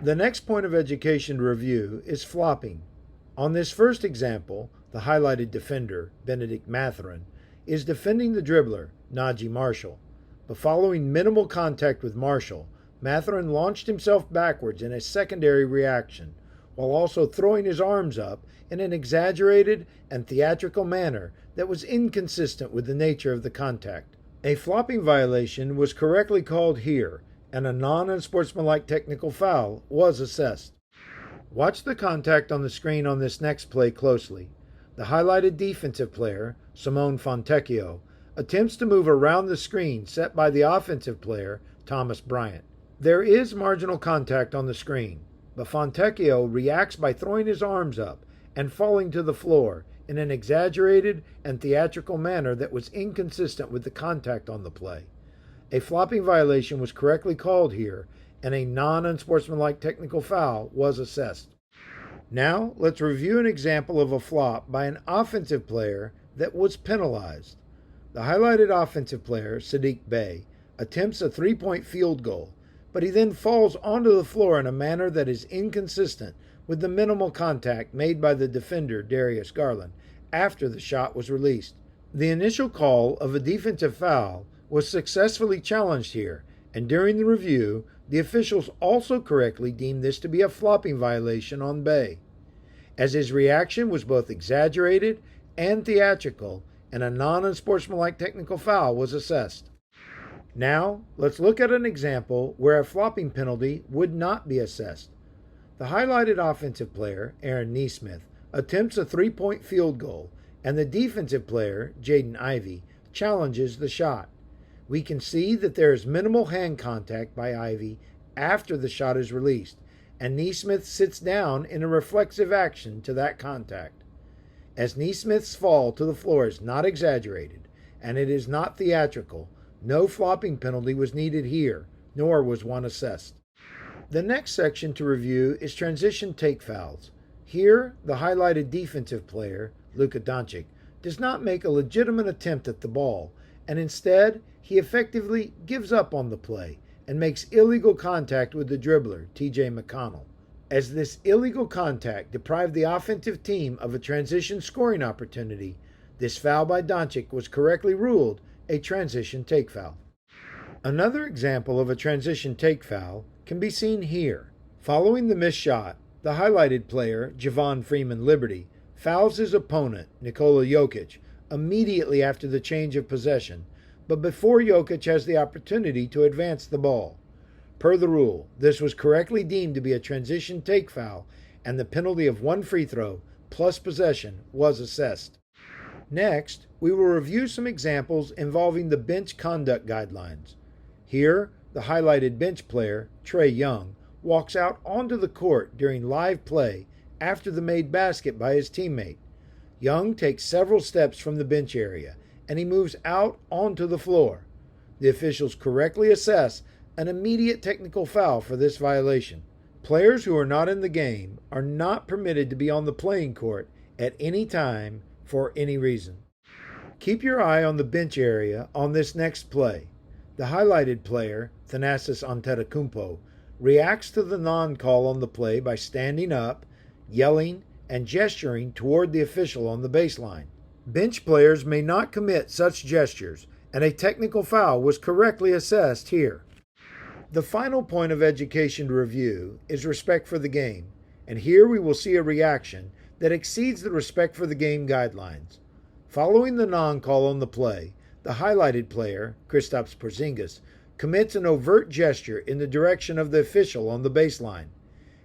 The next point of education to review is flopping. On this first example, the highlighted defender, Benedict Mathurin, is defending the dribbler, Najee Marshall. But following minimal contact with Marshall, Mathurin launched himself backwards in a secondary reaction, while also throwing his arms up in an exaggerated and theatrical manner that was inconsistent with the nature of the contact. A flopping violation was correctly called here, and a non-unsportsmanlike technical foul was assessed. Watch the contact on the screen on this next play closely. The highlighted defensive player, Simone Fontecchio, attempts to move around the screen set by the offensive player, Thomas Bryant. There is marginal contact on the screen, but Fontecchio reacts by throwing his arms up and falling to the floor in an exaggerated and theatrical manner that was inconsistent with the contact on the play. A flopping violation was correctly called here, and a non-unsportsmanlike technical foul was assessed. Now, let's review an example of a flop by an offensive player that was penalized. The highlighted offensive player, Sadiq Bey, attempts a three-point field goal, but he then falls onto the floor in a manner that is inconsistent with the minimal contact made by the defender, Darius Garland, after the shot was released. The initial call of a defensive foul was successfully challenged here, and during the review, the officials also correctly deemed this to be a flopping violation on Bey, as his reaction was both exaggerated and theatrical, and a non-unsportsmanlike technical foul was assessed. Now, let's look at an example where a flopping penalty would not be assessed. The highlighted offensive player, Aaron Neesmith, attempts a three-point field goal, and the defensive player, Jaden Ivey, challenges the shot. We can see that there is minimal hand contact by Ivey after the shot is released, and Neesmith sits down in a reflexive action to that contact. As Neesmith's fall to the floor is not exaggerated, and it is not theatrical, no flopping penalty was needed here, nor was one assessed. The next section to review is transition take fouls. Here, the highlighted defensive player, Luka Doncic, does not make a legitimate attempt at the ball, and instead, he effectively gives up on the play and makes illegal contact with the dribbler, TJ McConnell. As this illegal contact deprived the offensive team of a transition scoring opportunity, this foul by Doncic was correctly ruled a transition take foul. Another example of a transition take foul can be seen here. Following the missed shot, the highlighted player, Javon Freeman Liberty, fouls his opponent, Nikola Jokic, immediately after the change of possession, but before Jokic has the opportunity to advance the ball. Per the rule, this was correctly deemed to be a transition take foul, and the penalty of one free throw plus possession was assessed. Next, we will review some examples involving the bench conduct guidelines. Here, the highlighted bench player, Trae Young, walks out onto the court during live play after the made basket by his teammate. Young takes several steps from the bench area, and he moves out onto the floor. The officials correctly assess an immediate technical foul for this violation. Players who are not in the game are not permitted to be on the playing court at any time for any reason. Keep your eye on the bench area on this next play. The highlighted player, Thanasis Antetokounmpo, reacts to the non-call on the play by standing up, yelling, and gesturing toward the official on the baseline. Bench players may not commit such gestures, and a technical foul was correctly assessed here. The final point of education to review is respect for the game, and here we will see a reaction that exceeds the respect for the game guidelines. Following the non-call on the play, the highlighted player, Kristaps Porzingis, commits an overt gesture in the direction of the official on the baseline.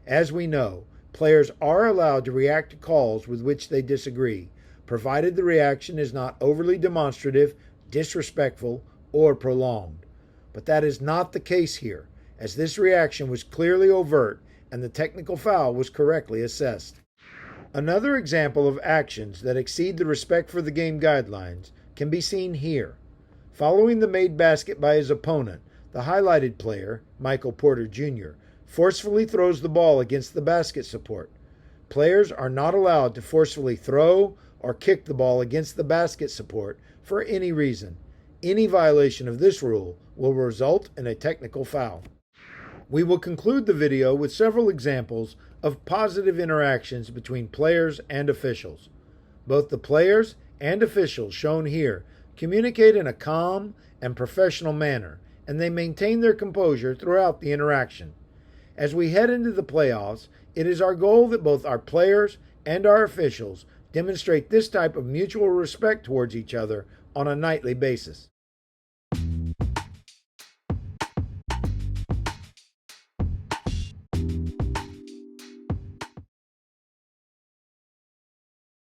As we know, players are allowed to react to calls with which they disagree, provided the reaction is not overly demonstrative, disrespectful, or prolonged. But that is not the case here, as this reaction was clearly overt and the technical foul was correctly assessed. Another example of actions that exceed the respect for the game guidelines can be seen here. Following the made basket by his opponent, the highlighted player, Michael Porter Jr., forcefully throws the ball against the basket support. Players are not allowed to forcefully throw or kick the ball against the basket support for any reason. Any violation of this rule will result in a technical foul. We will conclude the video with several examples of positive interactions between players and officials. Both the players and officials shown here communicate in a calm and professional manner, and they maintain their composure throughout the interaction. As we head into the playoffs, it is our goal that both our players and our officials demonstrate this type of mutual respect towards each other on a nightly basis.